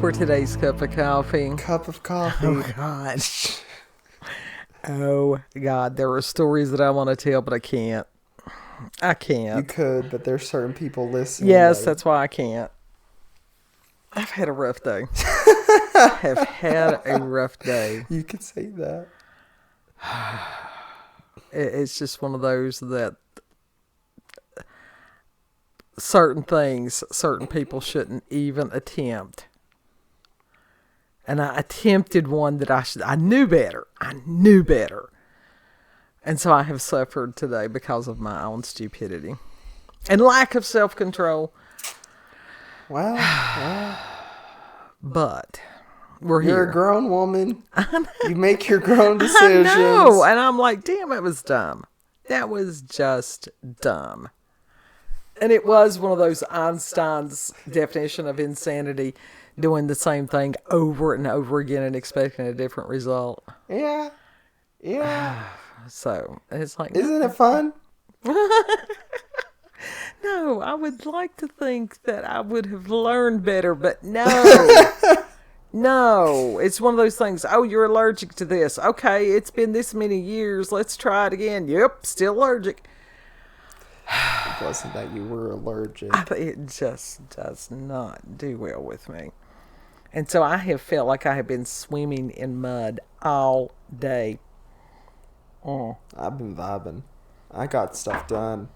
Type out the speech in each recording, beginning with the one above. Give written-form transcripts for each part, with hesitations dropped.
for today's cup of coffee? Cup of coffee. Oh, gosh. Oh, God. There are stories that I want to tell, but I can't. I can't. You could, but there's certain people listening. Yes, that's why I can't. I've had a rough day. Have had a rough day. You could say that. It's just one of those that certain things, certain people shouldn't even attempt. And I attempted one that I knew better. I knew better. And so I have suffered today because of my own stupidity and lack of self-control. Well. But we're here. You're a grown woman. You make your grown decisions. I know. And I'm like, damn, it was dumb. That was just dumb. And it was one of those Einstein's definition of insanity, doing the same thing over and over again and expecting a different result. Yeah. Yeah. So it's like, isn't it fun? No, I would like to think that I would have learned better, but no. No, it's one of those things. Oh, you're allergic to this. Okay, it's been this many years. Let's try it again. Yep, still allergic. It wasn't that you were allergic. It just does not do well with me. And so I have felt like I have been swimming in mud all day. I've been vibing. I got stuff done.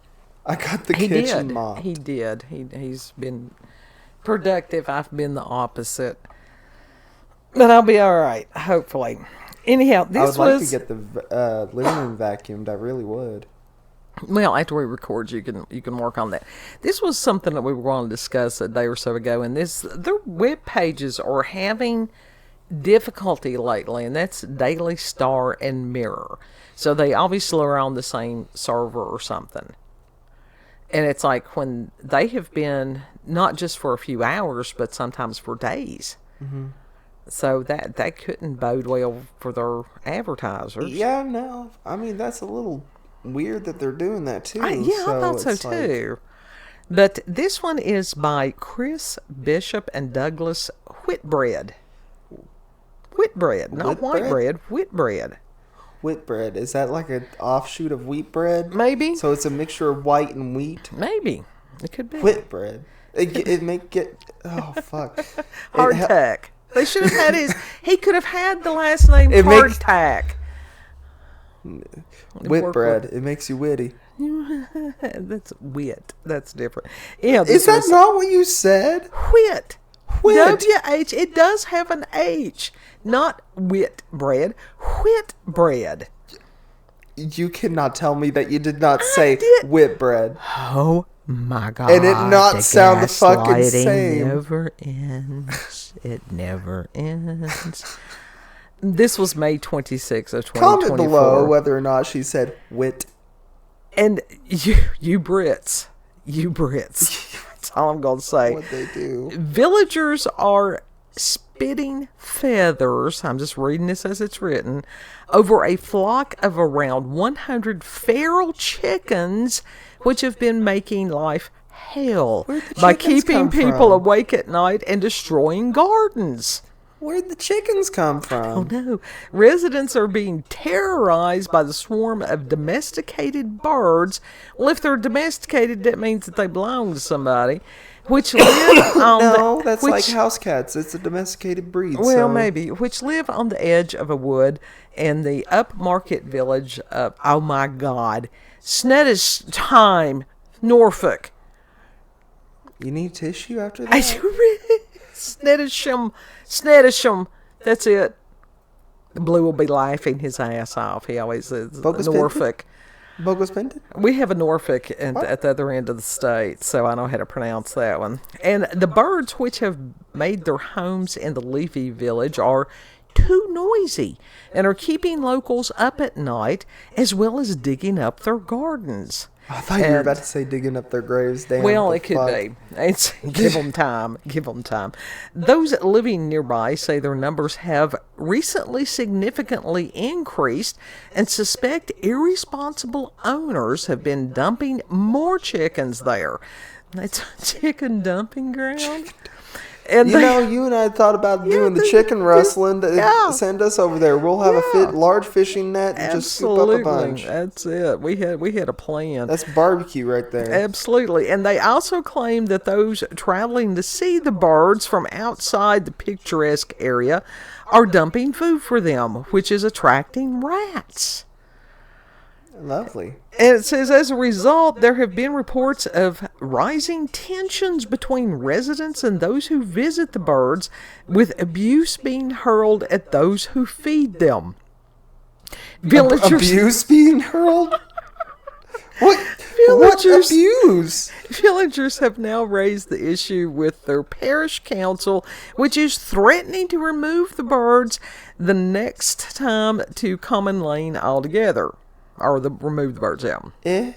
I got the kitchen mopped. He did. He's been productive. I've been the opposite. But I'll be all right, hopefully. Anyhow, I would like to get the living room vacuumed. I really would. Well, after we record, you can work on that. This was something that we were going to discuss a day or so ago, and their web pages are having difficulty lately, and that's Daily Star and Mirror. So they obviously are on the same server or something. And it's like when they have been not just for a few hours, but sometimes for days. Mm-hmm. So that couldn't bode well for their advertisers. Yeah, no. I mean, that's a little weird that they're doing that too. I thought so too. But this one is by Chris Bishop and Douglas Whitbread. Whitbread, not Whitebread. Whitbread. Whitbread. Is that like an offshoot of wheat bread? Maybe. So it's a mixture of white and wheat? Maybe. It could be. Whitbread. It may get... Oh, fuck. Hardtack. They should have had his... He could have had the last name Hardtack. Whitbread. It makes you witty. That's wit. That's different. Yeah. Is that not what you said? Whit. Whit. W-H. It does have an H. Not wit bread. Whitbread. You cannot tell me that you did not say Whitbread. Oh my God. And it not sound the fucking same. It never ends. It never ends. This was May 26th of 2024. Comment below whether or not she said wit. And you Brits. That's all I'm going to say. What they do. Villagers are spitting feathers, I'm just reading this as it's written, over a flock of around 100 feral chickens, which have been making life hell by keeping people awake at night and destroying gardens. Where'd the chickens come from? Oh no. Residents are being terrorized by the swarm of domesticated birds. Well, if they're domesticated, that means that they belong to somebody. Which live on that's like house cats. It's a domesticated breed. Well, maybe. Which live on the edge of a wood in the upmarket village of, oh my God, Sneddisham, Norfolk. You need tissue after that? Sneddisham. That's it. Blue will be laughing his ass off. He always says Norfolk. Bogus Pendant? We have a Norfolk at the other end of the state, so I know how to pronounce that one. And the birds which have made their homes in the leafy village are too noisy and are keeping locals up at night as well as digging up their gardens. I thought you were about to say digging up their graves. Damn. Well, it could be. Give them time. Give them time. Those living nearby say their numbers have recently significantly increased and suspect irresponsible owners have been dumping more chickens there. It's a chicken dumping ground. And you and I thought about doing the chicken rustling. Send us over there. We'll have a large fishing net and just scoop up a bunch. That's it. We had a plan. That's barbecue right there. Absolutely. And they also claim that those traveling to see the birds from outside the picturesque area are dumping food for them, which is attracting rats. Lovely. And it says, as a result, there have been reports of rising tensions between residents and those who visit the birds, with abuse being hurled at those who feed them. Abuse being hurled? What abuse? Villagers have now raised the issue with their parish council, which is threatening to remove the birds the next time to Common Lane altogether. Or remove the birds out. And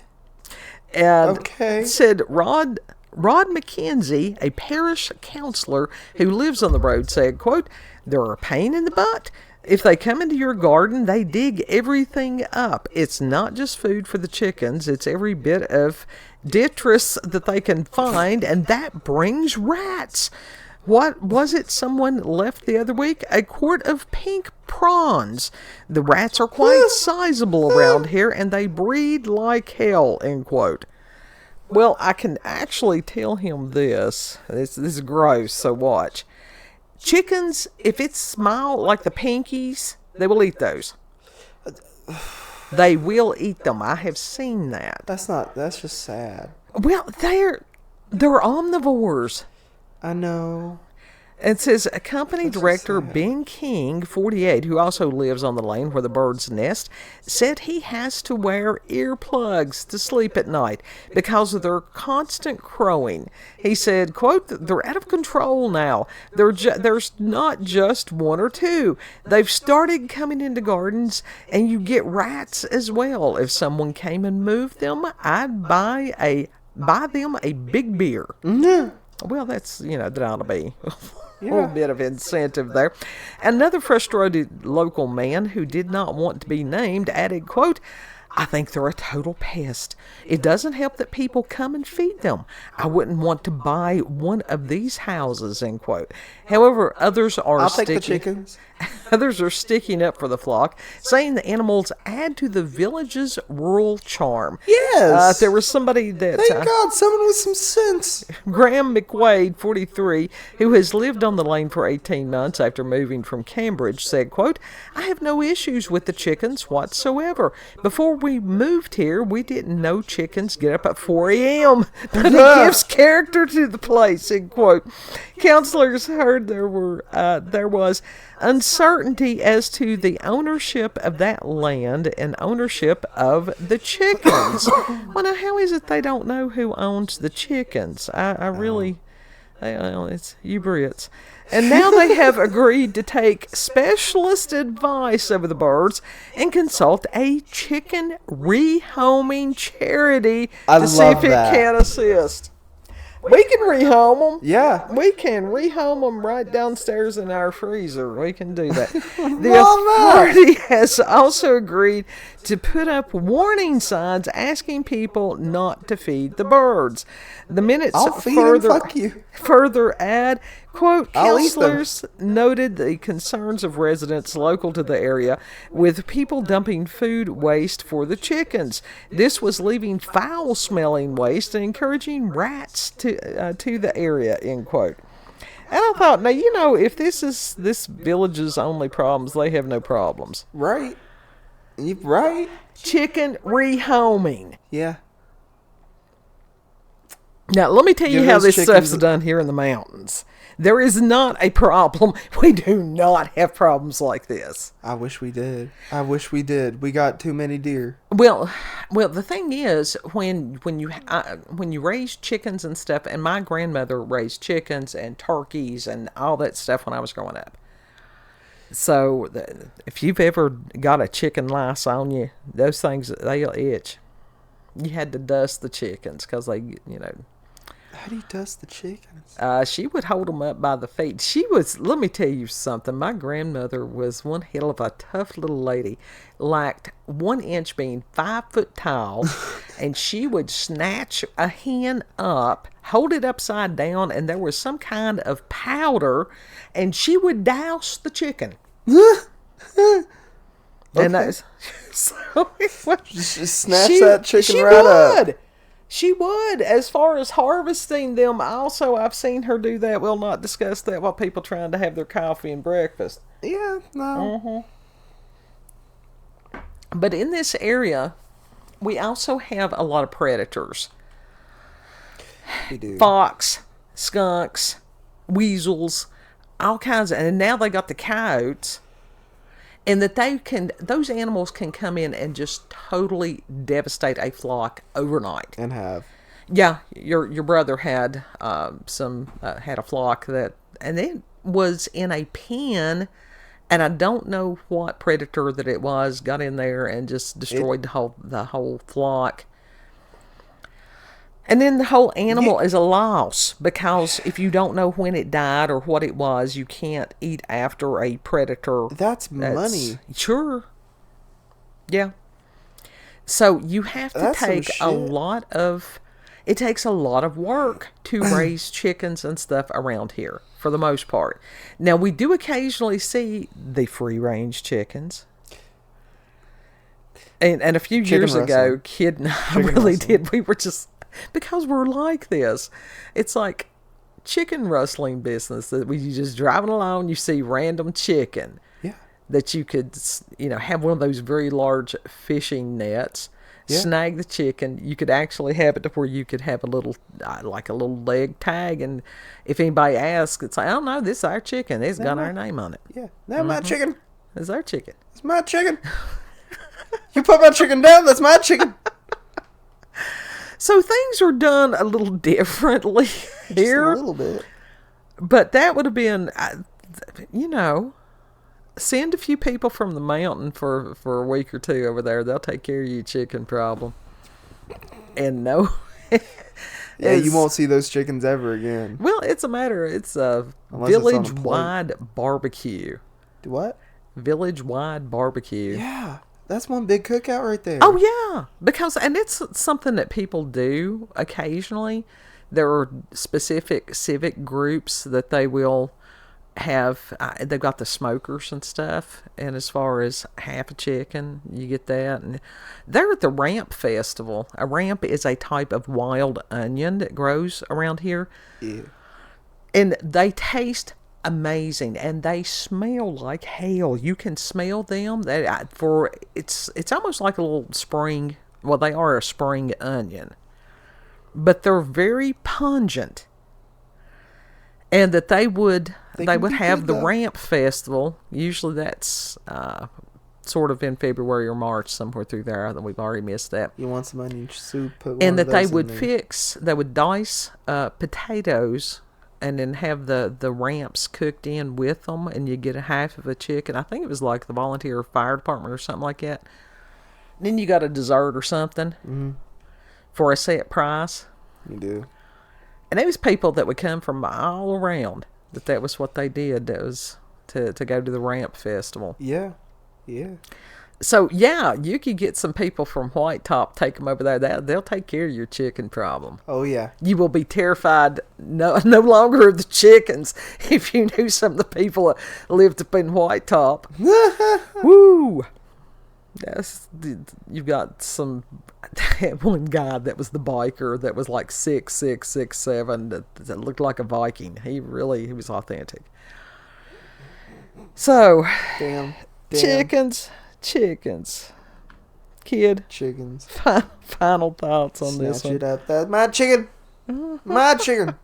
said Rod McKenzie, a parish counselor who lives on the road, said, quote, "They're a pain in the butt. If they come into your garden, they dig everything up. It's not just food for the chickens. It's every bit of detritus that they can find, and that brings rats. What was it someone left the other week? A quart of pink prawns. The rats are quite sizable around here, and they breed like hell," end quote. Well, I can actually tell him this. This is gross, so watch. Chickens, if it's small, like the pinkies, they will eat those. They will eat them. I have seen that. That's just sad. Well, they're omnivores. I know. It says a company director, Ben King, 48, who also lives on the lane where the birds nest, said he has to wear earplugs to sleep at night because of their constant crowing. He said, quote, "They're out of control now. There's not just one or two. They've started coming into gardens, and you get rats as well. If someone came and moved them, I'd buy them a big beer." Mm-hmm. Well, that's, that ought to be a little bit of incentive there. Another frustrated local man who did not want to be named added, quote, "I think they're a total pest. It doesn't help that people come and feed them. I wouldn't want to buy one of these houses," end quote. However, others are take the chickens. Others are sticking up for the flock, saying the animals add to the village's rural charm. Yes. There was somebody that... Thank God, someone with some sense. Graham McWade, 43, who has lived on the lane for 18 months after moving from Cambridge, said, quote, "I have no issues with the chickens whatsoever. Before we moved here, we didn't know chickens get up at 4 a.m., but it gives character to the place," end quote. Counselors heard there was uncertainty as to the ownership of that land and ownership of the chickens. Well, now, how is it they don't know who owns the chickens? It's Ubrits. And now they have agreed to take specialist advice over the birds and consult a chicken rehoming charity to see if it can assist. We can rehome them. Yeah. We can rehome them right downstairs in our freezer. We can do that. The authority has also agreed to put up warning signs asking people not to feed the birds. The minutes further add, quote, "Counselors noted the concerns of residents local to the area with people dumping food waste for the chickens. This was leaving foul-smelling waste and encouraging rats to the area," end quote. And I thought, now, if this is this village's only problems, they have no problems. Right. You're right. Chicken rehoming. Yeah. Now, let me tell you how this stuff's done here in the mountains. There is not a problem. We do not have problems like this. I wish we did. We got too many deer. Well, the thing is, when you raise chickens and stuff, and my grandmother raised chickens and turkeys and all that stuff when I was growing up. So, if you've ever got a chicken lice on you, those things, they'll itch. You had to dust the chickens because they, How do you dust the chickens? She would hold them up by the feet. Let me tell you something. My grandmother was one hell of a tough little lady. Lacked 1 inch being 5 foot tall. And she would snatch a hen up, hold it upside down, and there was some kind of powder, and she would douse the chicken. And that's so just snatch that chicken right up. She would. As far as harvesting them, also I've seen her do that. We'll not discuss that while people trying to have their coffee and breakfast. Yeah, no. But in this area, we also have a lot of predators. We do. Fox, skunks, weasels, all kinds of, and now they got the coyotes. And that those animals can come in and just totally devastate a flock overnight. And have. Yeah, your brother had had a flock and it was in a pen, and I don't know what predator that it was got in there and just destroyed the whole flock. And then the whole animal is a loss, because if you don't know when it died or what it was, you can't eat after a predator. That's money. Sure. Yeah. So you have to take it takes a lot of work to raise chickens and stuff around here, for the most part. Now, we do occasionally see the free-range chickens. And a few years ago, Kid and I really did. We were just... Because we're like this. It's like chicken rustling business that you just driving along, you see random chicken. Yeah. That you could, have one of those very large fishing nets, snag the chicken. You could actually have it to where you could have a little, like a little leg tag. And if anybody asks, it's like, oh no, this is our chicken. It's got our name on it. Yeah. That's my chicken. It's our chicken. It's my chicken. You put my chicken down, that's my chicken. So things are done a little differently here. Just a little bit. But that would have been, send a few people from the mountain for a week or two over there. They'll take care of your chicken problem. And no. Yeah, you won't see those chickens ever again. Well, it's a village-wide barbecue. What? Village-wide barbecue. Yeah. That's one big cookout right there. Oh, yeah. And it's something that people do occasionally. There are specific civic groups that they will have. They've got the smokers and stuff. And as far as half a chicken, you get that. And they're at the ramp festival. A ramp is a type of wild onion that grows around here. Yeah. And they taste amazing, and they smell like hell. You can smell them. It's almost like a little spring. Well, they are a spring onion, but they're very pungent. And that they would have the ramp festival. Usually that's sort of in February or March, somewhere through there. We've already missed that. You want some onion soup? Put one and of that they those would dice potatoes. And then have the ramps cooked in with them, and you get a half of a chicken. I think it was like the volunteer fire department or something like that. Then you got a dessert or something for a set price. You do. And there was people that would come from all around. That was what they did. That was to go to the ramp festival. Yeah, yeah. So, yeah, you could get some people from White Top, take them over there. They'll take care of your chicken problem. Oh, yeah. You will be terrified no longer of the chickens if you knew some of the people that lived up in White Top. Woo! You've got one guy that was the biker that was like 6'6", 6'7", that looked like a Viking. He was authentic. So, damn. Chickens. Kid. Chickens. Final thoughts on this one. Snatch it up. That's my chicken. My chicken.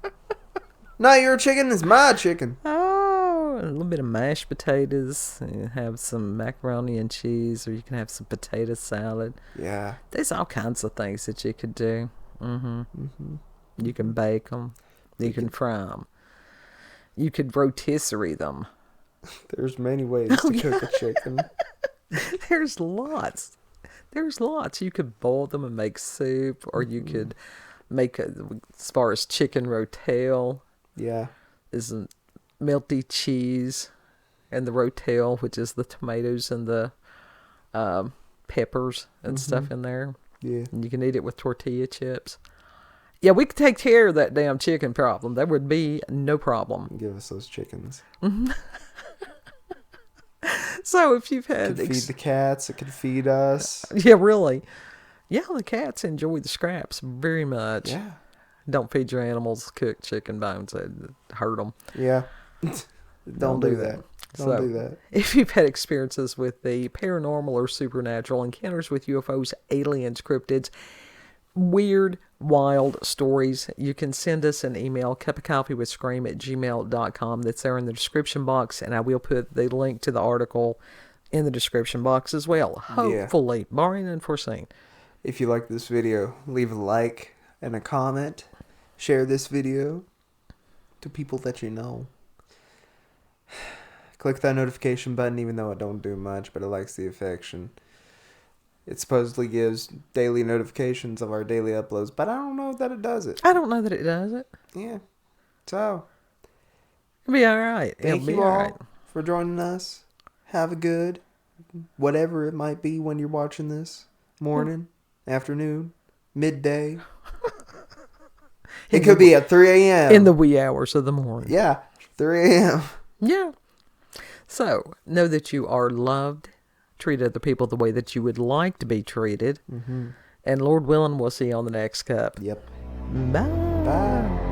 Not your chicken, it's my chicken. Oh, a little bit of mashed potatoes. You have some macaroni and cheese, or you can have some potato salad. Yeah. There's all kinds of things that you could do. You can bake them. You can fry them. You could rotisserie them. There's many ways to cook a chicken. There's lots. You could boil them and make soup, or you could make as far as chicken rotel. Yeah. Is melty cheese and the rotel, which is the tomatoes and the peppers and stuff in there. Yeah. And you can eat it with tortilla chips. Yeah, we could take care of that damn chicken problem. That would be no problem. Give us those chickens. So if you've had... It could feed the cats. It could feed us. Yeah, really. Yeah, the cats enjoy the scraps very much. Yeah. Don't feed your animals cooked chicken bones. It hurt them. Yeah. Don't do that. Don't do that. If you've had experiences with the paranormal or supernatural, encounters with UFOs, aliens, cryptids, weird, wild stories, you can send us an email, cupofcoffeewithscream@gmail.com. That's there in the description box, and I will put the link to the article in the description box as well. Hopefully, barring unforeseen. If you like this video, leave a like and a comment. Share this video to people that you know. Click that notification button, even though it don't do much, but it likes the affection. It supposedly gives daily notifications of our daily uploads, but I don't know that it does it. I don't know that it does it. Yeah. So, it'll be all right. Thank you all for joining us. Have a good, whatever it might be when you're watching this. Morning, afternoon, midday. It could be at 3 a.m. In the wee hours of the morning. Yeah, 3 a.m. Yeah. So, know that you are loved. Treat other people the way that you would like to be treated. And Lord willing, we'll see you on the next cup. Yep. Bye. Bye.